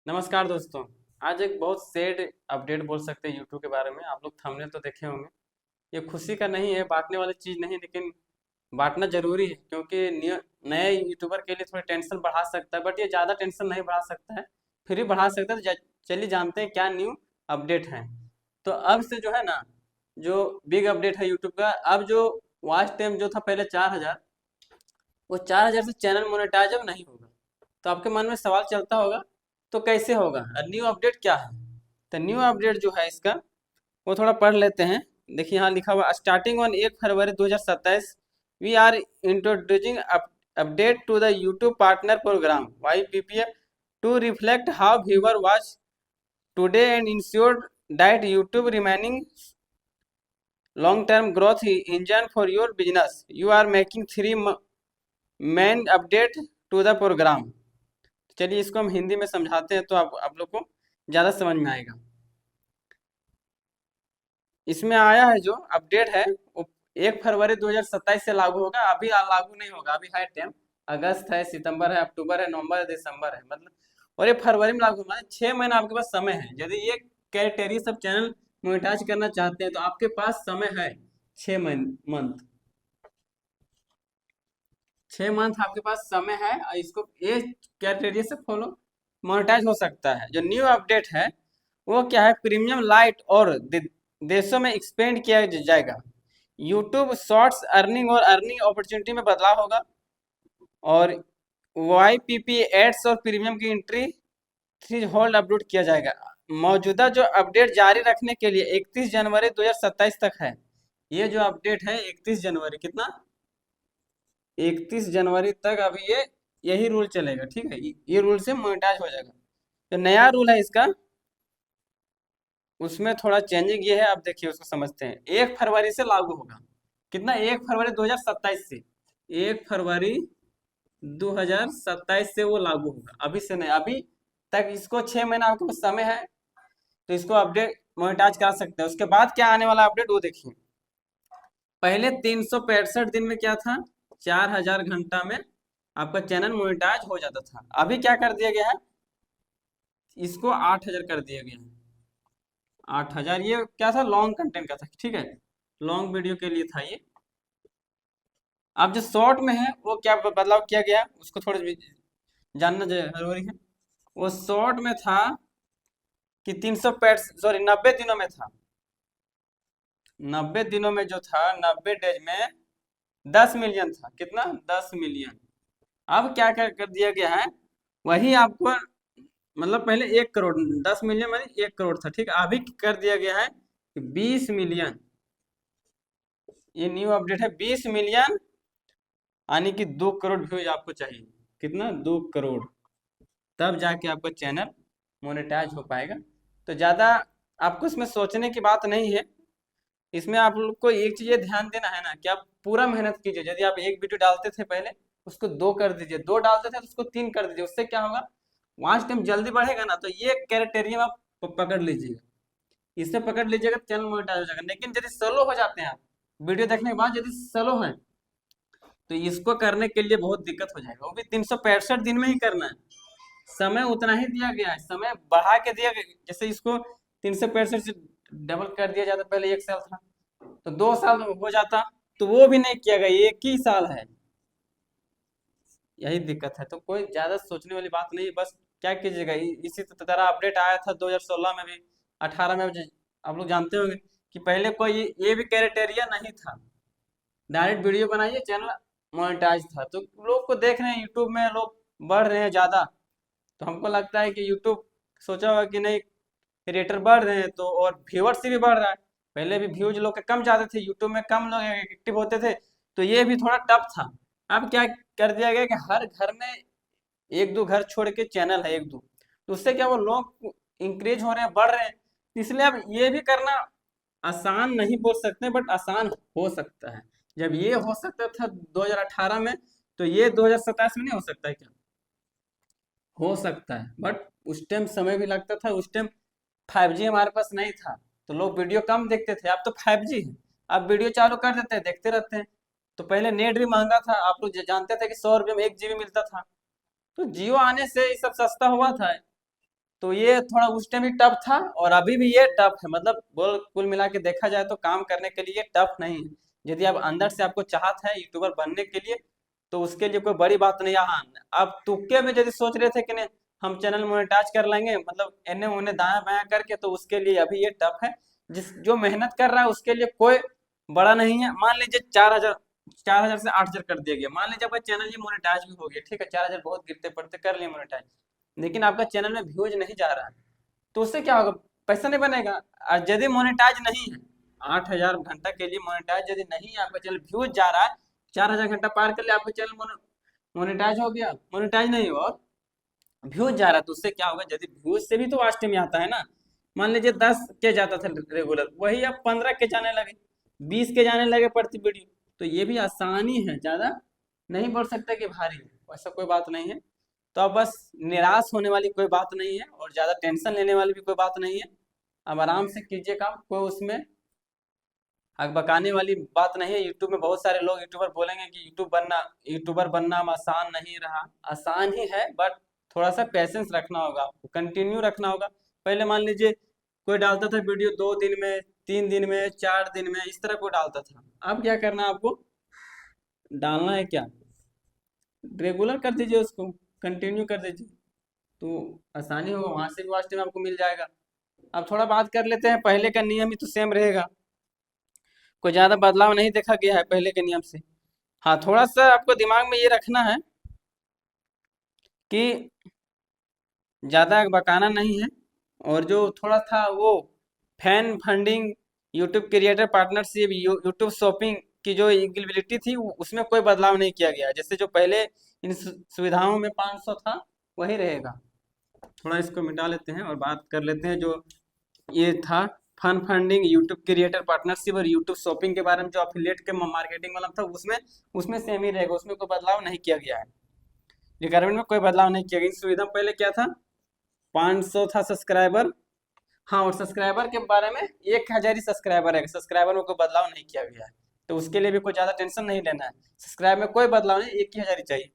नमस्कार दोस्तों। आज एक बहुत सैड अपडेट बोल सकते हैं यूट्यूब के बारे में। आप लोग थंबनेल तो देखे होंगे। ये खुशी का नहीं है, बांटने वाली चीज़ नहीं, लेकिन बांटना जरूरी है क्योंकि नए यूट्यूबर के लिए थोड़ी टेंशन बढ़ा सकता है, बट ये ज़्यादा टेंशन नहीं बढ़ा सकता है, फिर भी बढ़ा सकता है। तो चलिए जानते हैं क्या न्यू अपडेट है। तो अब से जो है ना, जो बिग अपडेट है यूट्यूब का, अब जो वॉच टाइम जो था पहले 4,000, वो 4,000 से चैनल मोनेटाइज अब नहीं होगा। तो आपके मन में सवाल चलता होगा, तो कैसे होगा और न्यू अपडेट क्या है। तो न्यू अपडेट जो है इसका, वो थोड़ा पढ़ लेते हैं। देखिए यहाँ लिखा हुआ, starting on 1 February 2027 we are introducing update to the YouTube partner program YPPF to reflect how viewer watch today and ensure that YouTube remaining long term growth engine for your business. You are making 3 main update to the program. चलिए इसको हम हिंदी में समझाते हैं तो आप लोग को ज़्यादा समझ में आएगा। इसमें आया है जो अपडेट है वो 1 फरवरी 2027 से लागू होगा। अभी लागू नहीं होगा, अभी है टाइम। अगस्त है, सितंबर है, अक्टूबर है, नवंबर है, दिसंबर है, मतलब। और ये फरवरी में लागू होगा, 6 महीना आपके पास समय है। यदि ये कैटेगरी सब चैनल मोनेटाइज करना चाहते हैं तो आपके पास समय है 6 मंथ। 6 मंथ आपके पास समय है और इसको ये क्राइटेरिया से फॉलो मोनेटाइज हो सकता है। जो न्यू अपडेट है वो क्या है, प्रीमियम लाइट और देशों में एक्सपेंड किया जाएगा। यूट्यूब शॉर्ट्स अर्निंग और अर्निंग अपॉर्चुनिटी में बदलाव होगा। और YPP एड्स और प्रीमियम की एंट्री थ्री होल्ड अपलोड किया जाएगा। मौजूदा जो अपडेट जारी रखने के लिए 31 जनवरी 2027 तक है। ये जो अपडेट है 31 जनवरी, कितना, 31 जनवरी तक अभी ये यही रूल चलेगा। ठीक है, ये रूल से मोनेटाइज हो जाएगा। जो नया रूल है इसका, उसमें थोड़ा चेंजिंग ये है। अब देखिए उसको समझते हैं। 1 फरवरी से लागू होगा, कितना, 1 फरवरी 2027 से। 1 फरवरी 2027 से वो लागू होगा, अभी से नहीं। अभी तक इसको 6 महीना आपके पास समय है, तो इसको अपडेट मोनेटाइज करा सकते हैं। उसके बाद क्या आने वाला अपडेट वो देखिए। पहले 365 दिन में क्या था, 4,000 घंटा में आपका चैनल मोनेटाइज हो जाता था। अभी क्या कर दिया गया है, इसको 8,000 कर दिया गया है। 8,000 ये क्या था, लॉन्ग कंटेंट का था, ठीक है, लॉन्ग वीडियो के लिए था ये। अब जो शॉर्ट में है वो क्या बदलाव किया गया है, उसको थोड़ा जानना जरूरी है। वो शॉर्ट में था कि 90 दिनों में था। 90 दिनों में जो था, 90 डेज में 10 मिलियन था। कितना, 10 मिलियन। अब क्या कर दिया गया है, वही आपको, मतलब पहले 1 करोड़, 10 मिलियन मतलब 1 करोड़ था, ठीक है। अभी कर दिया गया है 20 मिलियन। ये न्यू अपडेट है, 20 मिलियन, यानी कि 2 करोड़ व्यूज आपको चाहिए। कितना, 2 करोड़, तब जाके आपका चैनल मोनेटाइज हो पाएगा। तो ज़्यादा आपको इसमें सोचने की बात नहीं है। इसमें आप लोग को एक चीज़ ये ध्यान देना है ना कि आप पूरा मेहनत कीजिए। यदि आप एक वीडियो डालते थे पहले, उसको 2 कर दीजिए, 2 डालते थे तो उसको 3 कर दीजिए। उससे क्या होगा, वॉच टाइम जल्दी बढ़ेगा ना। तो ये क्राइटेरिया आप पकड़ लीजिएगा, इससे पकड़ लीजिएगा, चैनल मोनेटाइज हो जाएगा। लेकिन यदि स्लो हो जाते हैं आप, वीडियो देखने के बाद यदि स्लो है, तो इसको करने के लिए बहुत दिक्कत हो जाएगा। वो भी 365 दिन में ही करना है। समय उतना ही दिया गया है, समय बढ़ा के दिया गया। जैसे इसको 365 से डबल कर दिया जाता, पहले 1 साल था तो 2 साल हो जाता, तो वो भी नहीं किया गया, एक ही साल है। यही दिक्कत है। तो कोई ज्यादा सोचने वाली बात नहीं है, बस क्या कीजिएगा, इसी तरह अपडेट आया था 2016 में भी, 18 में भी। आप लोग जानते होंगे कि पहले कोई ये भी क्राइटेरिया नहीं था, डायरेक्ट वीडियो बनाइए चैनल मोनेटाइज था। तो लोग को देख रहे हैं, यूट्यूब में लोग बढ़ रहे हैं ज़्यादा, तो हमको लगता है कि यूट्यूब सोचा होगा कि नहीं, क्रिएटर बढ़ रहे हैं तो, और व्यूअर्स भी बढ़ रहा है। पहले भी व्यूज लोग के कम जाते थे, यूट्यूब में कम लोग एक्टिव होते थे, तो ये भी थोड़ा टफ था। अब क्या कर दिया गया कि हर घर में एक दो घर छोड़ के चैनल है, एक दो, तो उससे क्या, वो लोग इंक्रीज हो रहे हैं, बढ़ रहे हैं। इसलिए अब ये भी करना आसान नहीं बोल सकते, बट आसान हो सकता है। जब ये हो सकता था 2018 में, तो ये 2027 में नहीं हो सकता है क्या, हो सकता है। बट उस टाइम समय भी लगता था, उस टाइम 5G हमारे पास नहीं था, तो लोग वीडियो कम देखते थे। अब तो 5G है, अब वीडियो चालू कर देते हैं, देखते रहते हैं। तो पहले नेट भी महंगा था, आप लोग जानते थे कि 100 रुपये में 1 GB मिलता था। तो जियो आने से ये सब सस्ता हुआ था। तो ये थोड़ा उस टाइम भी टफ था और अभी भी ये टफ है, मतलब बोल कुल मिला के देखा जाए तो काम करने के लिए टफ नहीं है। यदि आप अंदर से आपको चाहत है यूट्यूबर बनने के लिए तो उसके लिए कोई बड़ी बात नहीं है। हाँ, आप तुक्के में यदि सोच रहे थे कि नहीं हम चैनल मोनेटाइज कर लेंगे, मतलब एने ओने दाया बाया करके, तो उसके लिए अभी ये टफ है। जिस जो मेहनत कर रहा है उसके लिए कोई बड़ा नहीं है। मान लीजिए 4,000 से 8,000 कर दिया गया, मान लीजिए आपका चैनल ये मोनेटाइज भी हो गया, ठीक है, 4,000 बहुत गिरते पड़ते कर लिए मोनेटाइज, लेकिन आपका चैनल में व्यूज नहीं जा रहा है, तो उससे क्या होगा, पैसा नहीं बनेगा। और यदि मोनेटाइज नहीं है, 8,000 घंटा के लिए मोनेटाइज यदि नहीं है, आपका चैनल व्यूज जा रहा है, 4,000 घंटा पार कर लिया, आपका चैनल मोनेटाइज हो गया, मोनेटाइज नहीं हुआ और व्यूज जा रहा है, तो उससे क्या होगा, यदि व्यूज से भी तो वास्ट में आता है ना। मान लीजिए 10 के जाता था रेगुलर, वही अब 15 के जाने लगे, 20 के जाने लगे प्रति वीडियो। तो ये भी आसानी है, ज्यादा नहीं बोल सकते कि भारी है, ऐसा कोई बात नहीं है। तो अब बस निराश होने वाली कोई बात नहीं है और ज्यादा टेंशन लेने वाली भी कोई बात नहीं है। अब आराम से कीजिए काम, कोई उसमें बकाने वाली बात नहीं है। यूट्यूब में बहुत सारे लोग यूट्यूबर बोलेंगे कि यूट्यूबर बनना आसान नहीं रहा, आसान ही है, बट थोड़ा सा पेशेंस रखना होगा, आपको कंटिन्यू रखना होगा। पहले मान लीजिए कोई डालता था वीडियो 2 दिन में, 3 दिन में, 4 दिन में, इस तरह कोई डालता था। अब क्या करना है आपको, डालना है क्या, रेगुलर कर दीजिए उसको, कंटिन्यू कर दीजिए, तो आसानी होगा, वहां से भी वॉच टाइम आपको मिल जाएगा। अब थोड़ा बात कर लेते हैं, पहले का नियम ही तो सेम रहेगा, कोई ज्यादा बदलाव नहीं देखा गया है पहले के नियम से। हाँ, थोड़ा सा आपको दिमाग में ये रखना है कि ज्यादा बकाना नहीं है, और जो थोड़ा था वो fan funding, YouTube creator partnership, YouTube shopping की जो एलिजिबिलिटी थी उसमें कोई बदलाव नहीं किया गया, जैसे जो पहले इन सुविधाओं में 500 था वही रहेगा। थोड़ा इसको मिटा लेते हैं और बात कर लेते हैं जो ये था fun funding, YouTube creator partnership और यूट्यूब शॉपिंग के बारे में, जो अफिलिएट के मार्केटिंग वाला था, उसमें उसमें सेम ही रहेगा, उसमें कोई बदलाव नहीं किया गया है, रिक्वायरमेंट में कोई बदलाव नहीं किया गया। इस सुविधा में पहले क्या था, 500 था सब्सक्राइबर। हाँ, और सब्सक्राइबर के बारे में 1,000 ही सब्सक्राइबर है, सब्सक्राइबर में कोई बदलाव नहीं किया गया है, तो उसके लिए भी कोई ज़्यादा टेंशन नहीं लेना है। सब्सक्राइब में कोई बदलाव नहीं, 1,000 ही चाहिए।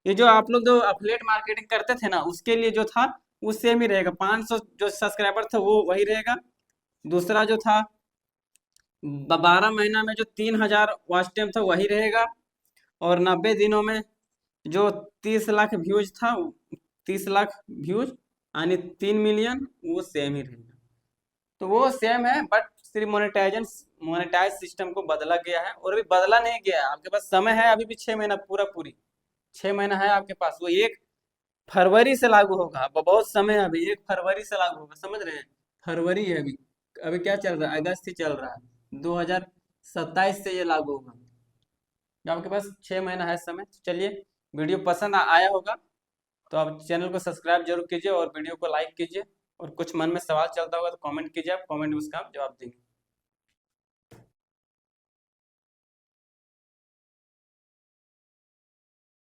ये जो आप लोग जो अफिलिएट मार्केटिंग करते थे ना, उसके लिए जो था वो सेम ही रहेगा, 500 जो सब्सक्राइबर था वो वही रहेगा। दूसरा जो था 12 महीना में जो 3,000 वॉच टाइम था वही रहेगा, और 90 दिनों में जो 30 लाख व्यूज था, 30 लाख व्यूज यानी 3 मिलियन, वो सेम ही रहेगा। तो वो सेम है, बट सिर्फ मोनेटाइज सिस्टम को बदला गया है, और अभी बदला नहीं गया है, आपके पास समय है अभी भी 6 महीना, पूरी 6 महीना है आपके पास, वो 1 फरवरी से लागू होगा। अब बहुत समय है अभी, 1 फरवरी से लागू होगा, समझ रहे हैं, फरवरी है अभी, अभी क्या चल रहा है, अगस्त ही चल रहा है, 2027 से ये लागू होगा। जो आपके पास 6 महीना है समय। तो चलिए, वीडियो पसंद आया होगा तो आप चैनल को सब्सक्राइब जरूर कीजिए और वीडियो को लाइक कीजिए, और कुछ मन में सवाल चलता होगा तो कमेंट कीजिए, आप कमेंट में उसका आप जवाब देंगे।